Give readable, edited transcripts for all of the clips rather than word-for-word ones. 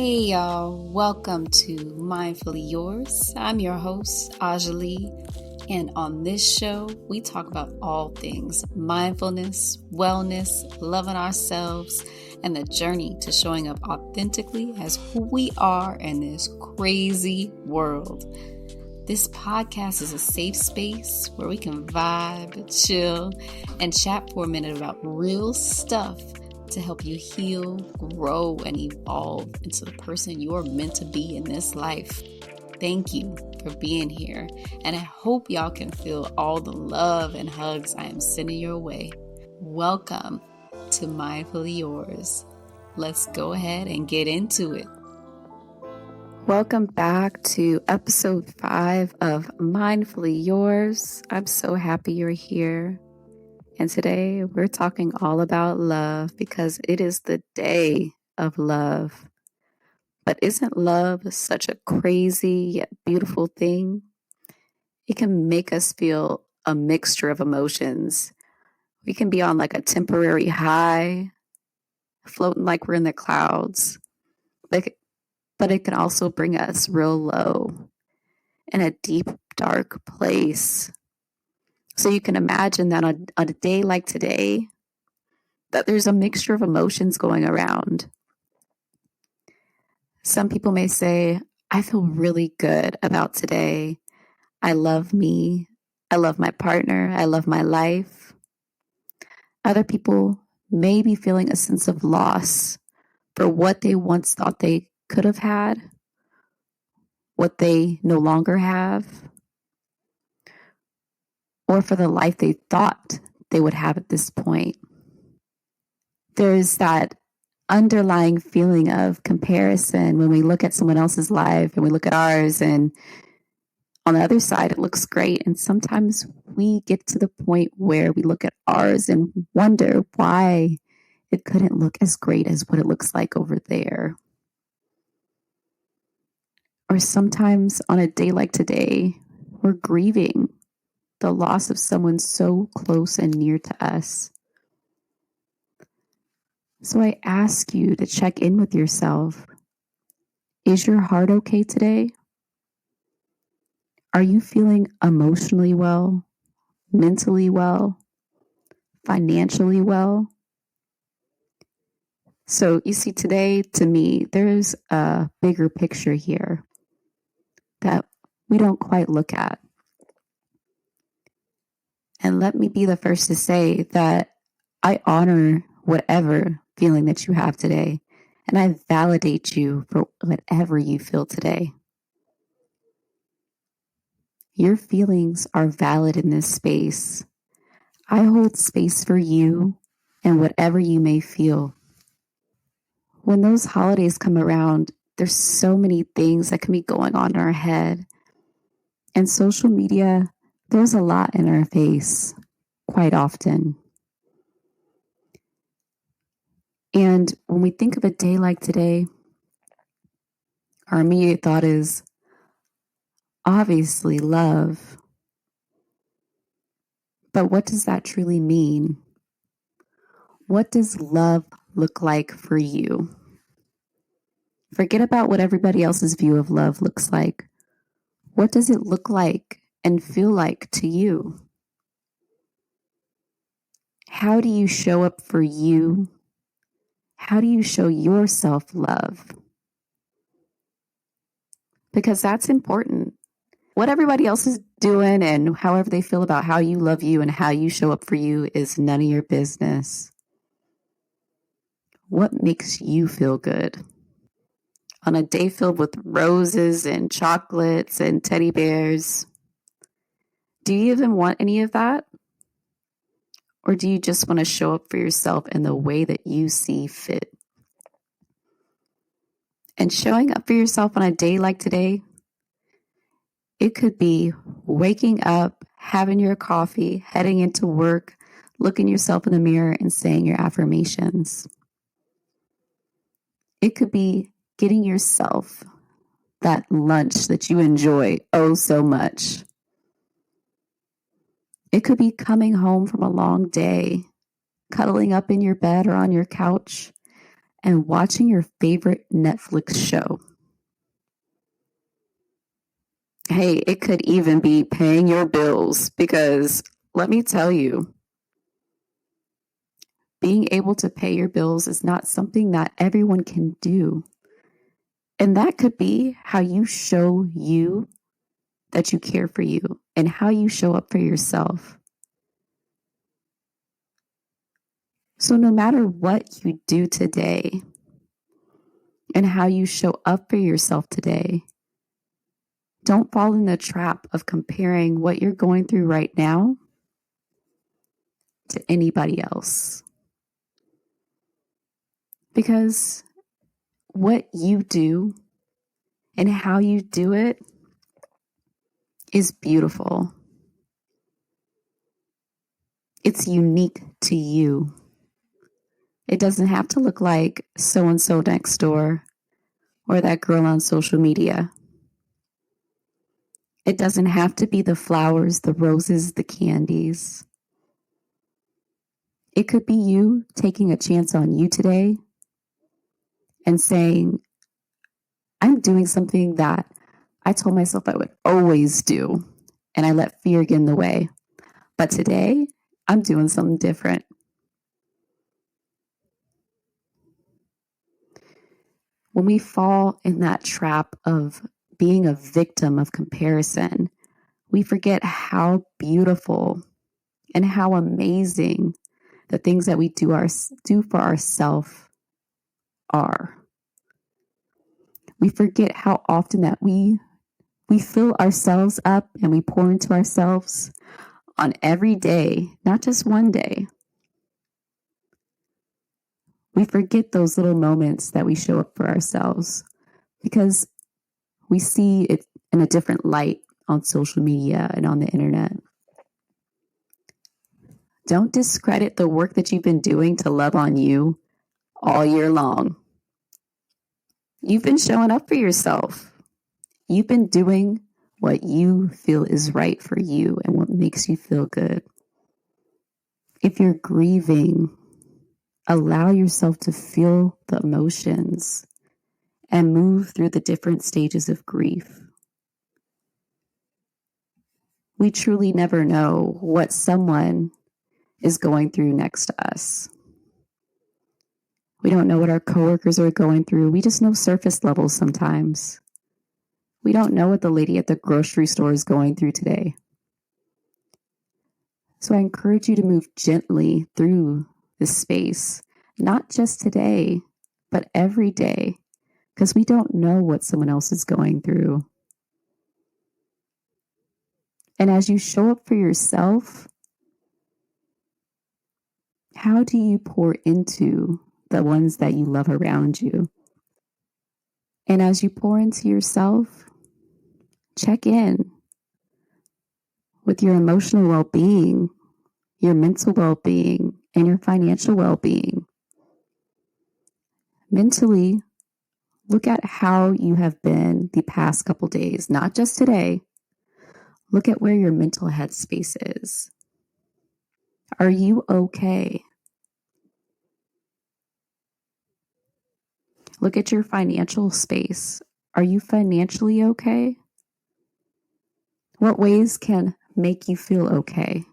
Hey y'all, welcome to Mindfully Yours. I'm your host, Ajali, and on this show, we talk about all things mindfulness, wellness, loving ourselves, and the journey to showing up authentically as who we are in this crazy world. This podcast is a safe space where we can vibe, chill, and chat for a minute about real stuff to help you heal, grow, and evolve into the person you are meant to be in this life. Thank you for being here, and I hope y'all can feel all the love and hugs I am sending your way. Welcome to Mindfully Yours. Let's go ahead and get into it. Welcome back to episode 5 of Mindfully Yours. I'm so happy you're here. And today we're talking all about love because it is the day of love. But isn't love such a crazy yet beautiful thing? It can make us feel a mixture of emotions. We can be on like a temporary high, floating like we're in the clouds. But it can also bring us real low in a deep, dark place. So you can imagine that on a day like today, that there's a mixture of emotions going around. Some people may say, I feel really good about today. I love me. I love my partner. I love my life. Other people may be feeling a sense of loss for what they once thought they could have had, what they no longer have, or for the life they thought they would have at this point. There's that underlying feeling of comparison when we look at someone else's life and we look at ours, and on the other side, it looks great. And sometimes we get to the point where we look at ours and wonder why it couldn't look as great as what it looks like over there. Or sometimes on a day like today, we're grieving the loss of someone so close and near to us. So I ask you to check in with yourself. Is your heart okay today? Are you feeling emotionally well, mentally well, financially well? So you see, today, to me, there's a bigger picture here that we don't quite look at. And let me be the first to say that I honor whatever feeling that you have today, and I validate you for whatever you feel today. Your feelings are valid in this space. I hold space for you and whatever you may feel. When those holidays come around, there's so many things that can be going on in our head. And social media, there's a lot in our face quite often. And when we think of a day like today, our immediate thought is obviously love. But what does that truly mean? What does love look like for you? Forget about what everybody else's view of love looks like. What does it look like and feel like to you? How do you show up for you? How do you show yourself love? Because that's important. What everybody else is doing and however they feel about how you love you and how you show up for you is none of your business. What makes you feel good? On a day filled with roses and chocolates and teddy bears, do you even want any of that? Or do you just want to show up for yourself in the way that you see fit? And showing up for yourself on a day like today, it could be waking up, having your coffee, heading into work, looking yourself in the mirror and saying your affirmations. It could be getting yourself that lunch that you enjoy oh so much. It could be coming home from a long day, cuddling up in your bed or on your couch, and watching your favorite Netflix show. Hey, it could even be paying your bills because let me tell you, being able to pay your bills is not something that everyone can do. And that could be how you show you that you care for you and how you show up for yourself. So no matter what you do today and how you show up for yourself today, don't fall in the trap of comparing what you're going through right now to anybody else. Because what you do and how you do it is beautiful. It's unique to you. It doesn't have to look like so-and-so next door or that girl on social media. It doesn't have to be the flowers, the roses, the candies. It could be you taking a chance on you today and saying, I'm doing something that I told myself I would always do, and I let fear get in the way. But today, I'm doing something different. When we fall in that trap of being a victim of comparison, we forget how beautiful and how amazing the things that we do for ourselves are. We forget how often that we fill ourselves up and we pour into ourselves on every day, not just one day. We forget those little moments that we show up for ourselves because we see it in a different light on social media and on the internet. Don't discredit the work that you've been doing to love on you all year long. You've been showing up for yourself. You've been doing what you feel is right for you and what makes you feel good. If you're grieving, allow yourself to feel the emotions and move through the different stages of grief. We truly never know what someone is going through next to us. We don't know what our coworkers are going through. We just know surface levels sometimes. We don't know what the lady at the grocery store is going through today. So I encourage you to move gently through this space, not just today, but every day, because we don't know what someone else is going through. And as you show up for yourself, how do you pour into the ones that you love around you? And as you pour into yourself, check in with your emotional well-being, your mental well-being, and your financial well-being. Mentally, look at how you have been the past couple days, not just today. Look at where your mental headspace is. Are you okay? Look at your financial space. Are you financially okay? What ways can make you feel okay?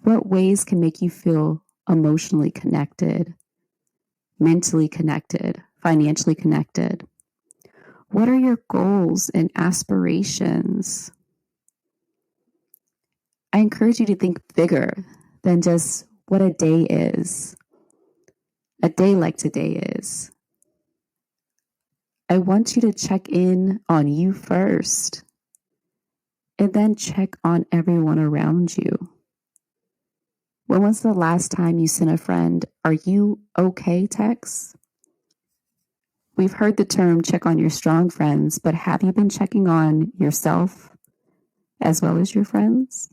What ways can make you feel emotionally connected, mentally connected, financially connected? What are your goals and aspirations? I encourage you to think bigger than just what a day is. A day like today is. I want you to check in on you first and then check on everyone around you. When was the last time you sent a friend, "Are you okay?" text? We've heard the term check on your strong friends, but have you been checking on yourself as well as your friends?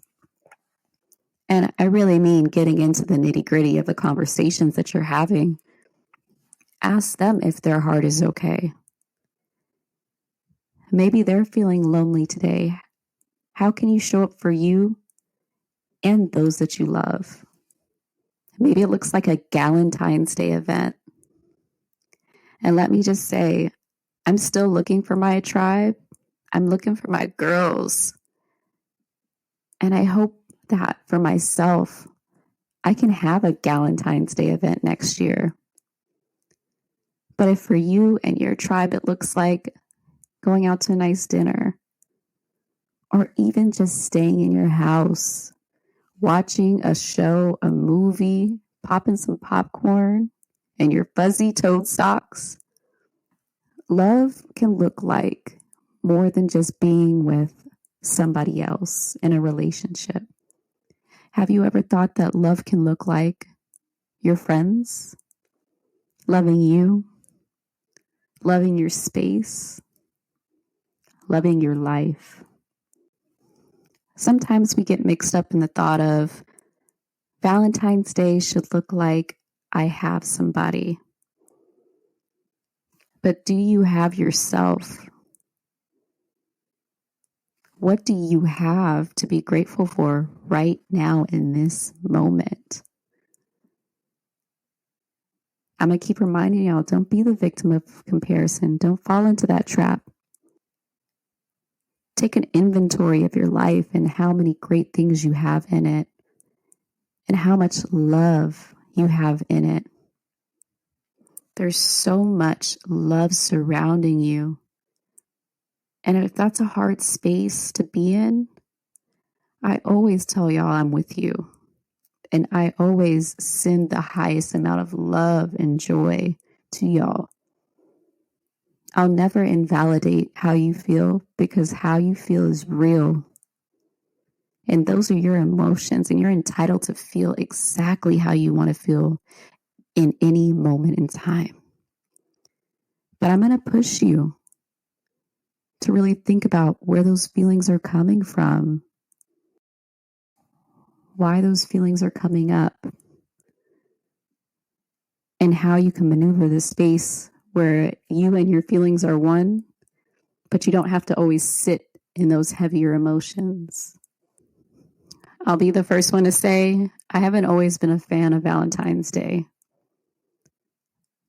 And I really mean getting into the nitty-gritty of the conversations that you're having. Ask them if their heart is okay. Maybe they're feeling lonely today. How can you show up for you and those that you love? Maybe it looks like a Valentine's Day event. And let me just say, I'm still looking for my tribe. I'm looking for my girls. And I hope that for myself, I can have a Valentine's Day event next year. But if for you and your tribe, it looks like going out to a nice dinner, or even just staying in your house, watching a show, a movie, popping some popcorn, and your fuzzy toed socks, love can look like more than just being with somebody else in a relationship. Have you ever thought that love can look like your friends, loving you, loving your space, loving your life? Sometimes we get mixed up in the thought of Valentine's Day should look like I have somebody. But do you have yourself? What do you have to be grateful for right now in this moment? I'm going to keep reminding y'all, don't be the victim of comparison. Don't fall into that trap. Take an inventory of your life and how many great things you have in it and how much love you have in it. There's so much love surrounding you. And if that's a hard space to be in, I always tell y'all I'm with you. And I always send the highest amount of love and joy to y'all. I'll never invalidate how you feel because how you feel is real. And those are your emotions, and you're entitled to feel exactly how you want to feel in any moment in time. But I'm going to push you to really think about where those feelings are coming from, why those feelings are coming up, and how you can maneuver this space where you and your feelings are one, but you don't have to always sit in those heavier emotions. I'll be the first one to say, I haven't always been a fan of Valentine's Day.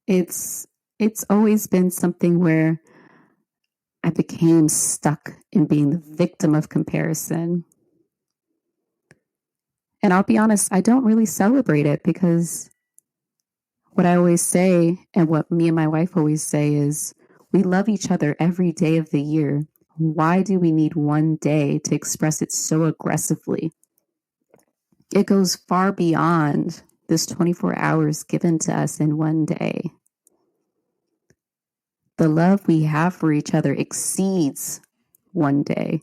It's always been something where I became stuck in being the victim of comparison. And I'll be honest, I don't really celebrate it because what I always say and what me and my wife always say is we love each other every day of the year. Why do we need one day to express it so aggressively? It goes far beyond this 24 hours given to us in one day. The love we have for each other exceeds one day.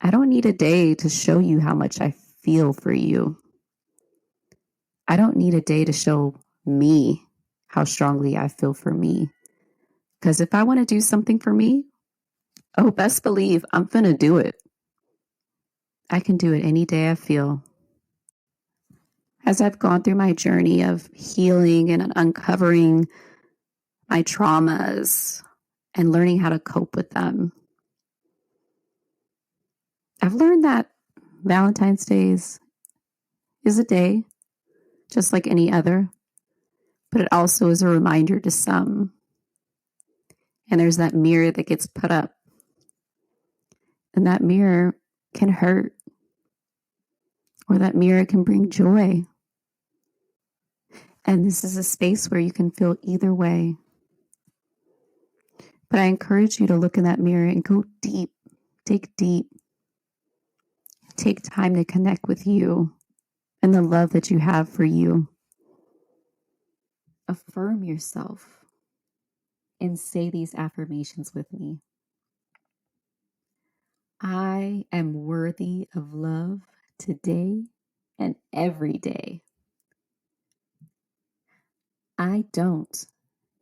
I don't need a day to show you how much I feel for you. I don't need a day to show me how strongly I feel for me. Because if I want to do something for me, oh, best believe I'm going to do it. I can do it any day I feel. As I've gone through my journey of healing and uncovering my traumas and learning how to cope with them, I've learned that Valentine's Day is a day just like any other, but it also is a reminder to some. And there's that mirror that gets put up, and that mirror can hurt, or that mirror can bring joy. And this is a space where you can feel either way. But I encourage you to look in that mirror and go deep, dig deep. Take time to connect with you and the love that you have for you. Affirm yourself and say these affirmations with me. I am worthy of love today and every day. I don't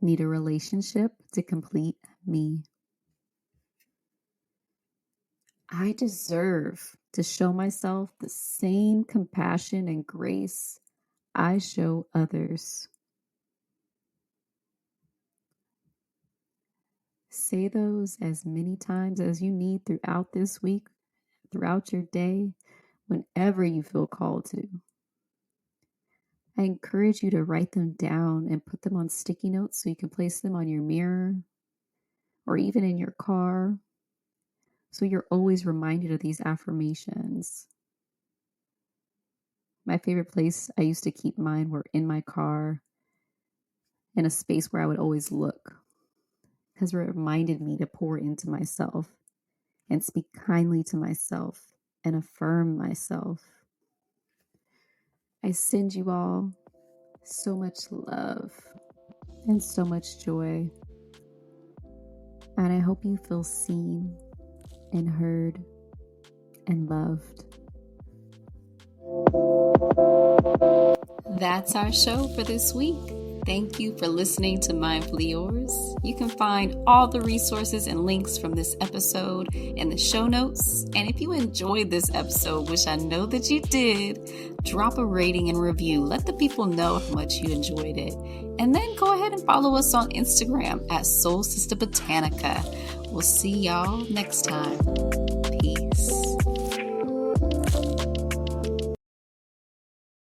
need a relationship to complete me. I deserve to show myself the same compassion and grace I show others. Say those as many times as you need throughout this week, throughout your day, whenever you feel called to. I encourage you to write them down and put them on sticky notes so you can place them on your mirror or even in your car, so you're always reminded of these affirmations. My favorite place I used to keep mine were in my car, in a space where I would always look, because it reminded me to pour into myself and speak kindly to myself and affirm myself. I send you all so much love and so much joy. And I hope you feel seen and heard and loved. That's our show for this week. Thank you for listening to Mindfully Yours. You can find all the resources and links from this episode in the show notes. And if you enjoyed this episode, which I know that you did, drop a rating and review. Let the people know how much you enjoyed it. And then go ahead and follow us on Instagram at Soul Sister Botanica. We'll see y'all next time. Peace.